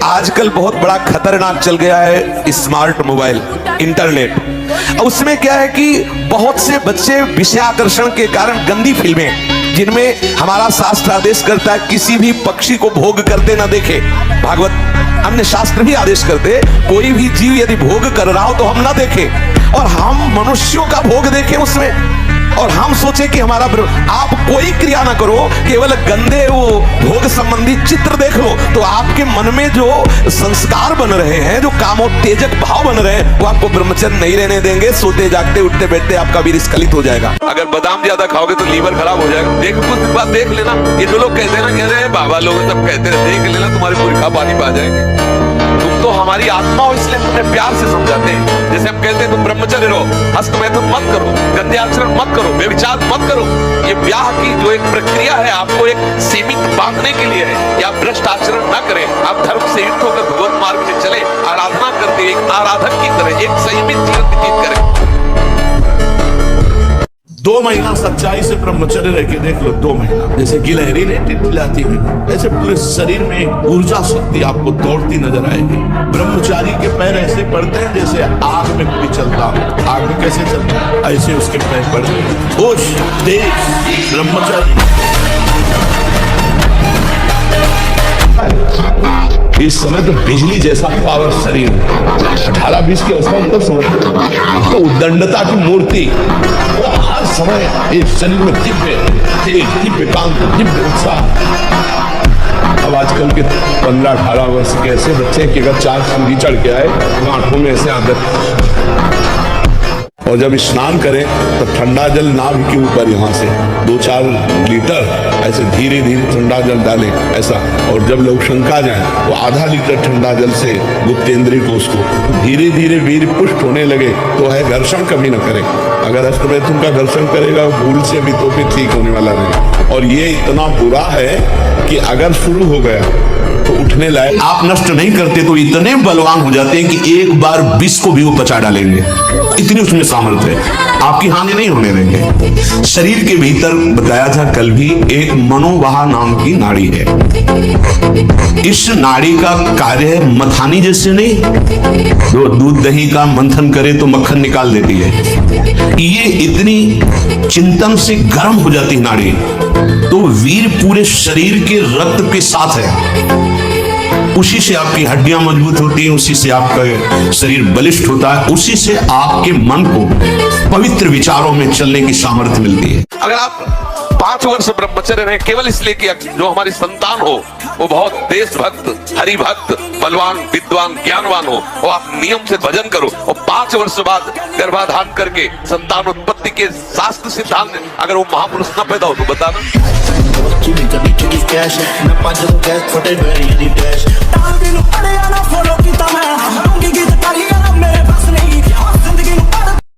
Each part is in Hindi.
आजकल बहुत बड़ा खतरनाक चल गया है स्मार्ट मोबाइल, इंटरनेट। उसमें क्या है कि बहुत से बच्चे विषयाकर्षण के कारण गंदी फिल्में, जिनमें हमारा शास्त्र आदेश करता है किसी भी पक्षी को भोग करते ना देखे, भागवत अन्य शास्त्र भी आदेश करते कोई भी जीव यदि भोग कर रहा हो तो हम ना देखें, और हम मनुष्यों का भोग देखें उसमें, और हम सोचे कि हमारा आप कोई क्रिया ना करो, केवल गंदे वो भोग संबंधी चित्र देख लो, तो आपके मन में जो संस्कार बन रहे हैं, जो कामोत्तेजक भाव बन रहे हैं, वो आपको ब्रह्मचर्य नहीं रहने देंगे। सोते जागते उठते बैठते आपका वीर स्खलित हो जाएगा। अगर बादाम ज्यादा खाओगे तो लीवर खराब हो जाएगा। देख कुछ बात देख लेना, ये जो लोग कहते हैं ना, कह रहे हैं बाबा लोग सब कहते हैं, देख लेना तुम्हारी पुरखा पानी पा जाएंगे। तुम तो हमारी आत्मा हो, इसलिए तुम्हें प्यार से समझाते हैं। जैसे हम कहते हैं तुम ब्रह्मचर्य रहो, हस्तमैथुन मत करो, गंदे आचरण मत करो, व्यभिचार मत करो। ये ब्याह की जो एक प्रक्रिया है आपको एक सीमित बांधने के लिए है, या भ्रष्ट आचरण न करें, आप धर्म से युक्त होकर भगवत मार्ग में चले, आराधना करते एक आराधक की तरह एक संयमित जीवन व्यतीत करें। 2 महीना सच्चाई से ब्रह्मचर्य रह के देख लो, 2 महीना, जैसे गिलहरी ने टिटलाती है, ऐसे पूरे शरीर में ऊर्जा शक्ति आपको दौड़ती नजर आएगी। ब्रह्मचारी के पैर ऐसे पड़ते हैं जैसे आग में कोई चलता हो, आग में कैसे चलता है, ऐसे उसके पैर पड़ते हैं। होश, तेज ब्रह्मचारी। इस समय तो बिजली जैसा पावर शरीर, 18-20 की अवस्था तक समझते तो उद्दंडता की मूर्ति, हर समय इस शरीर में दिव्य कांति, दिव्य उत्साह। अब आजकल के 15-18 वर्ष के ऐसे बच्चे कि अगर 4 सीढ़ी चढ़ के आए तो आंखों में ऐसे आदत, और जब स्नान करें तो ठंडा जल नाभ के ऊपर यहाँ से 2-4 लीटर ऐसे धीरे धीरे ठंडा जल डालें ऐसा, और जब लोग शंका जाए तो आधा लीटर ठंडा जल से गुप्तेंद्री को उसको धीरे धीरे वीर पुष्ट होने लगे तो है घर्षण कभी न करें। अगर हस्तमैथुन का घर्षण करेगा भूल से भी तो भी ठीक होने वाला नहीं। और ये इतना बुरा है कि अगर शुरू हो गया तो उठने लायक आप नष्ट नहीं करते तो इतने बलवान हो जाते हैं कि एक बार विष को भी वो पचा डालेंगे, इतनी उसमें सामर्थ्य है, आपकी हानि नहीं होने देंगे। शरीर के भीतर बताया था कल भी एक मनोवाह नाम की नाड़ी है। इस नाड़ी का कार्य मथानी जैसे नहीं, जो दूध दही का मंथन करे तो मक्खन निकाल देती है, ये इतनी चिंतन से गर्म हो जाती नाड़ी तो वीर पूरे शरीर के रक्त के साथ है। उसी से आपकी हड्डियां मजबूत होती हैं, उसी से आपका शरीर बलिष्ठ होता है, उसी से आपके मन को पवित्र विचारों में चलने की सामर्थ्य मिलती है। अगर आप 5 वर्ष ब्रह्मचर्य रहे केवल इसलिए कि जो हमारी संतान हो वो बहुत देशभक्त, हरिभक्त, बलवान, विद्वान, ज्ञानवान हो, और आप नियम से भजन करो, और 5 वर्ष बाद गर्भाधान करके संतान उत्पत्ति के शास्त्र सिद्धांत अगर वो महापुरुष न पैदा हो तो बताना।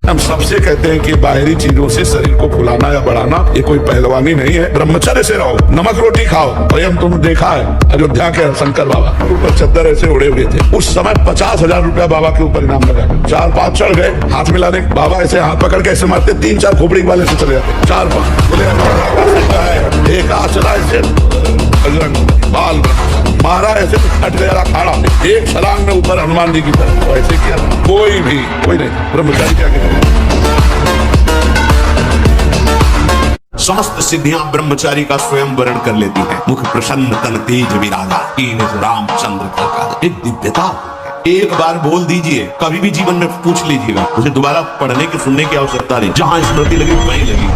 हम सबसे कहते हैं कि बाहरी चीजों से शरीर को फुलाना या बढ़ाना ये कोई पहलवानी नहीं है। ब्रह्मचर्य से रहो, नमक रोटी खाओ। और हम तुमने देखा है अयोध्या के शंकर बाबा ऊपर चद्दर ऐसे उड़े हुए थे, उस समय 50,000 रुपया बाबा के ऊपर इनाम लगा। 4-5 चढ़ गए, हाथ मिलाने बाबा ऐसे हाथ पकड़ के ऐसे मारते, 3-4 खोपड़ी वाले से चले जाते। 4-5 एक आचरा ऐसे बाल मारा ऐसे हट गया खाड़ा, एक छलांग में ऊपर हनुमान जी की तरफ, तो ऐसे किया कोई नहीं। ब्रह्मचारी क्या कहते हैं, समस्त सिद्धियां ब्रह्मचारी का स्वयं वर्ण कर लेती हैं। मुख प्रसन्न तन तेज विरागा, रामचंद्र का एक दिव्यता, एक बार बोल दीजिए, कभी भी जीवन में पूछ लीजिएगा, मुझे दोबारा पढ़ने की सुनने की आवश्यकता नहीं, जहां स्मृति लगी वहीं लगी।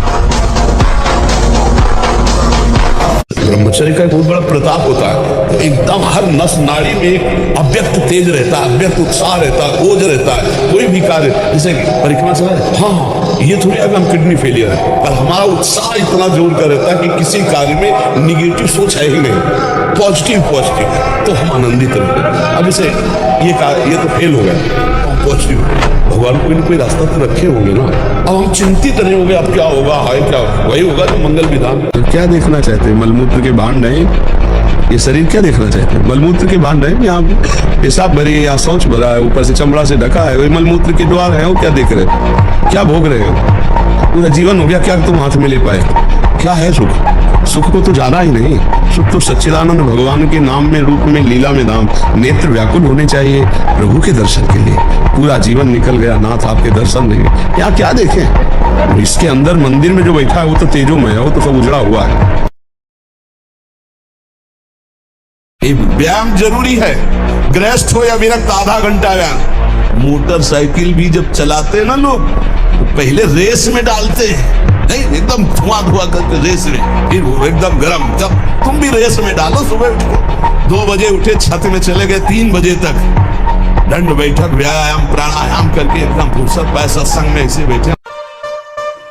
ब्रह्मचर्य का एक बहुत बड़ा प्रताप होता है, एकदम हर नस नाड़ी में एक अव्यक्त तेज रहता है, अव्यक्त उत्साह रहता है, ओज रहता है। कोई भी कार्य, जैसे परिक्रमा चला है, हाँ ये थोड़ी अगर हम किडनी फेलियर है, पर हमारा उत्साह इतना जोर कर रहता है कि किसी कार्य में निगेटिव सोच है ही नहीं, पॉजिटिव तो हम आनंदित रहते हैं। अब जैसे ये तो फेल हो गया, पॉजिटिव, भगवान कोई ना कोई रास्ता तो रखे होंगे ना। अब हम चिंतित नहीं होंगे अब क्या होगा, हाय क्या वही होगा तो मंगल विधान। क्या देखना चाहते हैं? मलमूत्र के भांड है ये शरीर, क्या देखना चाहते हैं? मलमूत्र के भांड है, यहाँ पेशाब भरी है, यहाँ शौच भरा है, ऊपर से चमड़ा से ढका है, वही मलमूत्र के द्वार है। वो क्या देख रहे हो, क्या भोग रहे हो? पूरा जीवन हो गया, क्या तुम हाथ में ले पाए? क्या है सुख? सुख को तो जाना ही नहीं। सुख तो सच्चिदानंद भगवान के नाम में, रूप में, लीला में धाम, नेत्र व्याकुल होने चाहिए प्रभु के दर्शन के लिए। पूरा जीवन निकल गया, नाथ आपके दर्शन नहीं, यहाँ क्या देखें? इसके अंदर मंदिर में जो बैठा है वो तो तेजोमय है, वो तो सब उजड़ा हुआ है। व्यायाम जरूरी है, गृहस्थ हो या विरक्त, आधा घंटा व्यायाम। मोटरसाइकिल भी जब चलाते ना लोग, तो पहले रेस में डालते हैं, नहीं एकदम धुआं करके रेस में, फिर वो एकदम गर्म। जब तुम भी रेस में डालो, सुबह 2 बजे उठे, छत में चले गए 3 बजे तक, दंड बैठक, व्यायाम, प्राणायाम करके एकदम फुर्सत पाए, सत्संग में ऐसे बैठे।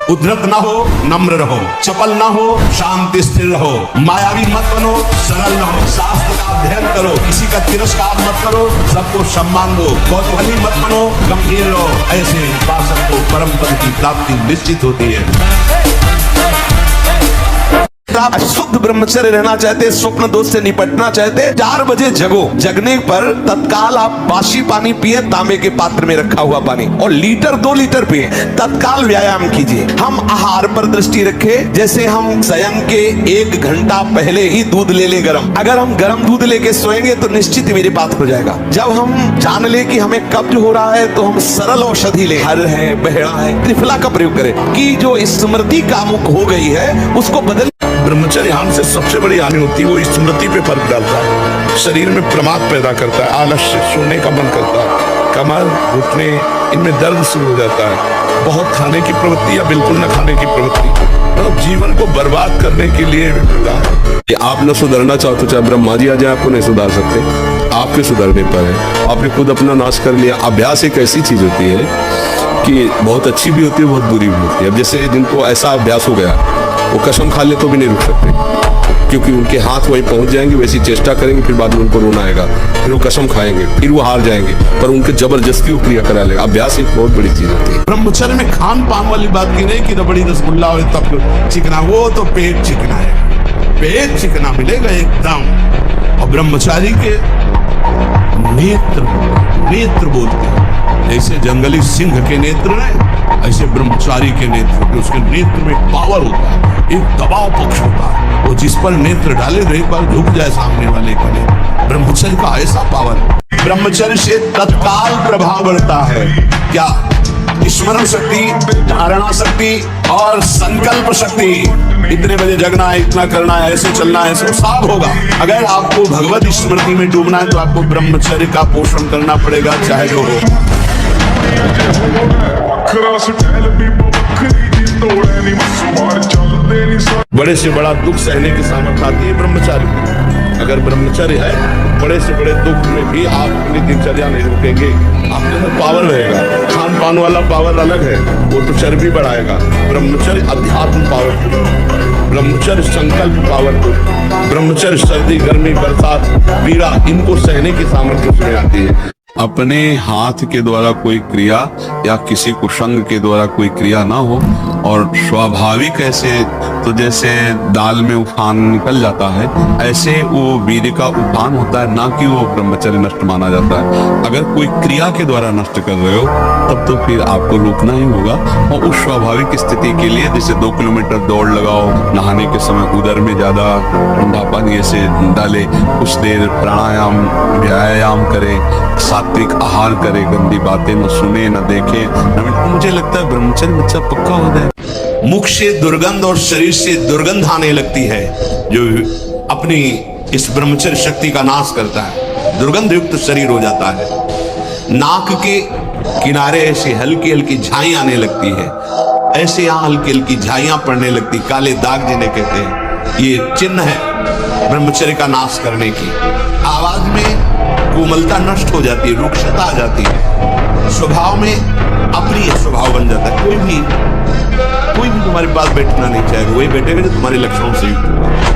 उद्धत ना हो, नम्र रहो, चपल ना हो, शांति स्थिर रहो, मायावी मत बनो, सरल रहो, शास्त्र का अध्ययन करो, किसी का तिरस्कार मत करो, सबको सम्मान दो, कौतूहली मत बनो, गंभीर रहो। ऐसे उपासक को परम पद की प्राप्ति निश्चित होती है। आप शुद्ध ब्रह्मचर्य रहना चाहते, स्वप्न दोष से निपटना चाहते, 4 बजे जगो। जगने पर तत्काल आप बासी पानी पिए, तांबे के पात्र में रखा हुआ पानी, और लीटर 2 लीटर पिए। तत्काल व्यायाम कीजिए। हम आहार पर दृष्टि रखें, जैसे हम शयन के 1 घंटा पहले ही दूध ले ले गरम। अगर हम गरम दूध लेके सोएंगे तो निश्चित मेरी बात हो जाएगा। जब हम जान ले कि हमें कब्ज हो रहा है तो हम सरल औषधि ले, हर है, बहेड़ा है, त्रिफला का प्रयोग करें कि जो स्मृति कामुक हो गई है उसको बदल। ब्रह्मचर्य हानि से सबसे बड़ी हानि होती है, वो स्मृति पे फर्क डालता है, शरीर में प्रमाद पैदा करता है, आलस्य, सोने का मन करता है, कमर, घुटने, इनमें दर्द शुरू हो जाता है, बहुत खाने की प्रवृत्ति या बिल्कुल न खाने की प्रवृत्ति, मतलब जीवन को बर्बाद करने के लिए आप न सुधरना चाहो तो चाहे ब्रह्मा जी आ जाए, आपको नहीं सुधार सकते। आपके सुधरने पर है, आपने खुद अपना नाश कर लिया। अभ्यास एक ऐसी चीज होती है कि बहुत अच्छी भी होती है, बहुत बुरी भी होती है। अब जैसे जिनको ऐसा अभ्यास हो गया, वो कसम खा ले तो भी नहीं रुक सकते, क्योंकि उनके हाथ वहीं पहुंच जाएंगे, वैसी चेष्टा करेंगे, फिर बाद में उनको रोना आएगा, फिर वो कसम खाएंगे, फिर वो हार जाएंगे, पर उनके जबरदस्ती वो क्रिया करा लेगा। अभ्यास एक बहुत बड़ी चीज होती है। ब्रह्मचर्य में खान पान वाली बात की नहीं कि रबड़ी रसगुल्ला और तब चिकना, वो तो पेट चिकना है, पेट चिकना मिलेगा एकदम। और ब्रह्मचारी के नेत्र बोलते हैं, जैसे जंगली सिंह के नेत्र है, ऐसे ब्रह्मचारी के नेत्र, उसके नेत्र में पावर होता है, एक दबाव पक्ष होता है, वो जिस पर नेत्र डाले तो एक बार झुक जाए सामने वाले के लिए। ब्रह्मचर्य का ऐसा पावर, ब्रह्मचर्य से तत्काल प्रभाव बढ़ता है। क्या? स्मरण शक्ति, धारणा शक्ति और संकल्प शक्ति। इतने बजे जगना है, इतना करना है, ऐसे चलना है, सब साफ होगा। अगर आपको भगवत स्मृति में डूबना है तो आपको ब्रह्मचर्य का पोषण करना पड़ेगा, चाहे जो हो। बड़े से बड़ा दुख सहने की सामर्थ्य आती है ब्रह्मचारी। अगर ब्रह्मचर्य है, बड़े से बड़े दुख में भी आप अपनी दिनचर्या नहीं रुकेंगे, आपके अंदर पावर रहेगा। खान पान वाला पावर अलग है, वो तो चर्बी बढ़ाएगा। ब्रह्मचर्य अध्यात्म पावरफुल, ब्रह्मचर्य संकल्प पावरफुल, ब्रह्मचर्य सर्दी, गर्मी, बरसात, पीड़ा, इनको सहने की सामर्थ्य उसमें आती है। अपने हाथ के द्वारा कोई क्रिया या किसी कुसंग के द्वारा कोई क्रिया ना हो, और स्वाभाविक ऐसे, तो जैसे दाल में उफान निकल जाता है, ऐसे वो वीर का उफान होता है, ना कि वो ब्रह्मचर्य नष्ट माना जाता है। अगर कोई क्रिया के द्वारा नष्ट कर रहे हो तब तो फिर आपको रुकना ही होगा। और उस स्वाभाविक स्थिति के लिए जैसे 2 किलोमीटर दौड़ लगाओ, नहाने के समय उदर में ज्यादा ठंडा पानी ऐसे डाले, कुछ देर प्राणायाम व्यायाम करे, सात्विक आहार करे, गंदी बातें न सुने न देखे, मुझे लगता है ब्रह्मचर्य बच्चा पक्का हो जाए। मुख से दुर्गंध और शरीर से दुर्गंध आने लगती है, जो अपनी इस ब्रह्मचर्य शक्ति का नाश करता है। दुर्गंध युक्त शरीर हो जाता है, नाक के किनारे ऐसी हल्की हल्की झाई आने लगती है, ऐसे यहाँ हल्की हल्की झाइयां पड़ने लगती, काले दाग जिन्हें कहते हैं, ये चिन्ह है ब्रह्मचर्य का नाश करने की। आवाज में कोमलता नष्ट हो जाती है, रुक्षता आ जाती है, स्वभाव में अप्रिय स्वभाव बन जाता है। कोई भी तुम्हारे पास बैठना नहीं चाहेगा, वही बैठेगा जो तुम्हारे लक्षणों से युक्त होगा।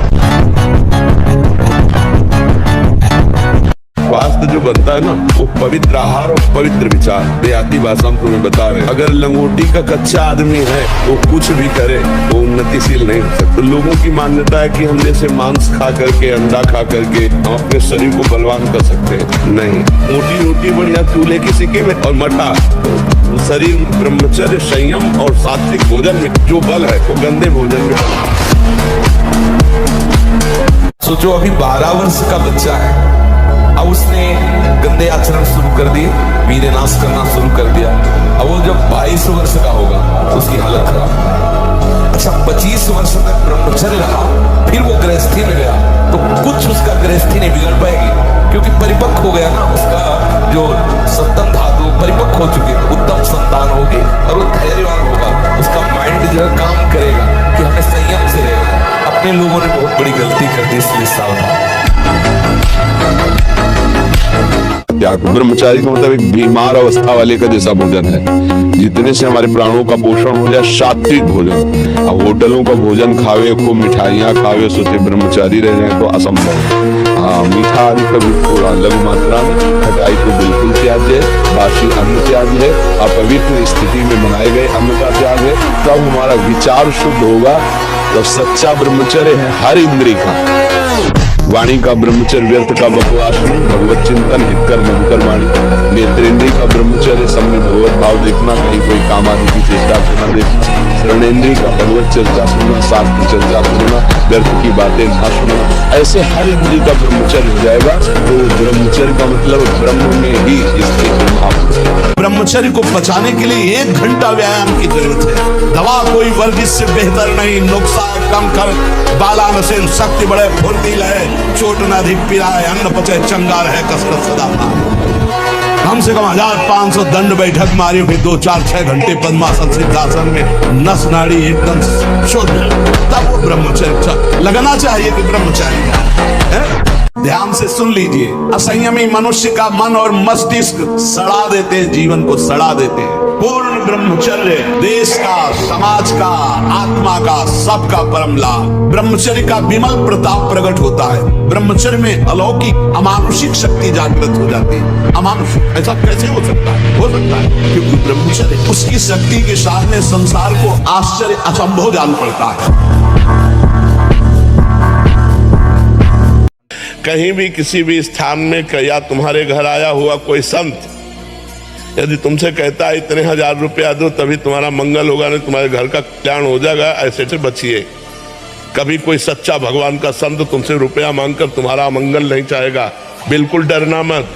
स्वास्थ्य जो बनता है ना, वो पवित्र आहार और पवित्र विचार। देहाती भाषा में तुम्हें बता रहे, अगर लंगोटी का कच्चा आदमी है वो कुछ भी करे वो उन्नतिशील नहीं हो सकता। तो लोगों की मान्यता है कि हम जैसे मांस खा करके, अंडा खा करके हम अपने शरीर को बलवान कर सकते हैं। नहीं, मोटी रोटी बढ़िया चूल्हे की सिक्के में और मठा शरीर ब्रह्मचर्य, संयम और सात्विक भोजन में जो बल है वो गंदे भोजन में। सोचो अभी 12 वर्ष का बच्चा है, अब उसने गंदे आचरण शुरू कर दिए, वीर्य नाश करना शुरू कर दिया। अब वो जब 22 वर्ष का होगा तो उसकी हालत खराब। अच्छा 25 वर्ष तक ब्रह्मचर्य रहा, फिर वो गृहस्थी में गया तो कुछ उसका गृहस्थी नहीं बिगड़ पाएगी, क्योंकि परिपक्व हो गया ना, उसका जो सप्तम धातु परिपक्व हो चुकी है, उत्तम संतान होगी और वो धैर्यवान होगा। उसका माइंड जो है काम करेगा कि हमें संयम से रहना। अपने लोगों ने बहुत बड़ी गलती कर दी, इसलिए सावधान। क्या ब्रह्मचारी का मतलब एक बीमार अवस्था वाले का जैसा भोजन है, जितने से हमारे प्राणों का पोषण हो जाए, सात्विक भोजन। अब होटलों का भोजन खावे, खूब मिठाइयाँ खावे, सोचे ब्रह्मचारी रह जाए तो असंभव। हाँ, मीठा आदि कभी थोड़ा लघु मात्रा में, खटाई तो बिल्कुल त्याज्य है, बासी अन्न त्याज्य है, अपवित्र स्थिति में बनाए गए अन्न का त्याग है। तब हमारा विचार शुद्ध होगा, तब सच्चा ब्रह्मचर्य है हर इंद्रिय का। वाणी का ब्रह्मचर्य व्यर्थ का बकवास नहीं, भगवत चिंतन हितकर मधुकर वाणी। नेत्रेंद्रिय का ब्रह्मचर्य सबने भगवत भाव देखना, कहीं कोई काम आदि की चेष्टा करना देखना। श्रवणेंद्रिय का भगवत चर्चा सुनना, शास्त्र चर्चा सुनना, व्यर्थ की बातें ना सुनना। ऐसे हर इंद्रिय का ब्रह्मचर्य हो जाएगा तो ब्रह्मचर्य का मतलब ब्रह्म में ही इसके ब्रह्मचर्य को बचाने के लिए 1 घंटा व्यायाम की जरूरत है। दवा कोई वर्जिश से बेहतर नहीं, नुकसान कम कर बाला नसेन, शक्ति बढ़े फुर्तीला है, चोट न अधिक पीड़ा है, अन्न पचे चंगा रहे, कसरत सदा कम से कम 1500 दंड बैठक मारी, फिर 2, 4, 6 घंटे पद्मासन सिद्धासन में नस नाड़ी एकदम शुद्ध, तब वो ब्रह्मचर्य लगना चाहिए कि ब्रह्मचारी है। ध्यान से सुन लीजिए, असंयमी मनुष्य का मन और मस्तिष्क सड़ा देते हैं, जीवन को सड़ा देते हैं। पूर्ण ब्रह्मचर्य देश का, समाज का, आत्मा का, सबका परम लाभ। ब्रह्मचर्य का विमल प्रताप प्रकट होता है। ब्रह्मचर्य में अलौकिक अमानुषिक शक्ति जागृत हो जाती है। अमानुषिक ऐसा कैसे हो सकता है? हो सकता है क्योंकि ब्रह्मचर्य उसकी शक्ति के सामने संसार को आश्चर्य असंभव जान पड़ता है। कहीं भी किसी भी स्थान में या तुम्हारे घर आया हुआ कोई संत यदि तुमसे कहता है इतने 1000 रुपया दो तभी तुम्हारा मंगल होगा, नहीं तुम्हारे घर का कल्याण हो जाएगा, ऐसे से बचिए। कभी कोई सच्चा भगवान का संत तुमसे रुपया मांगकर तुम्हारा मंगल नहीं चाहेगा, बिल्कुल डरना मत।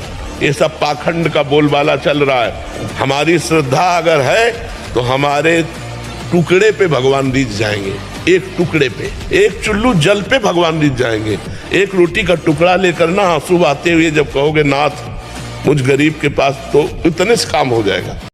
ये सब पाखंड का बोलबाला चल रहा है। हमारी श्रद्धा अगर है तो हमारे टुकड़े पे भगवान रीझ जाएंगे, एक टुकड़े पे, एक चुल्लू जल पे भगवान रीझ जाएंगे। एक रोटी का टुकड़ा लेकर ना आंसू बहाते हुए जब कहोगे नाथ मुझ गरीब के पास, तो इतने से काम हो जाएगा।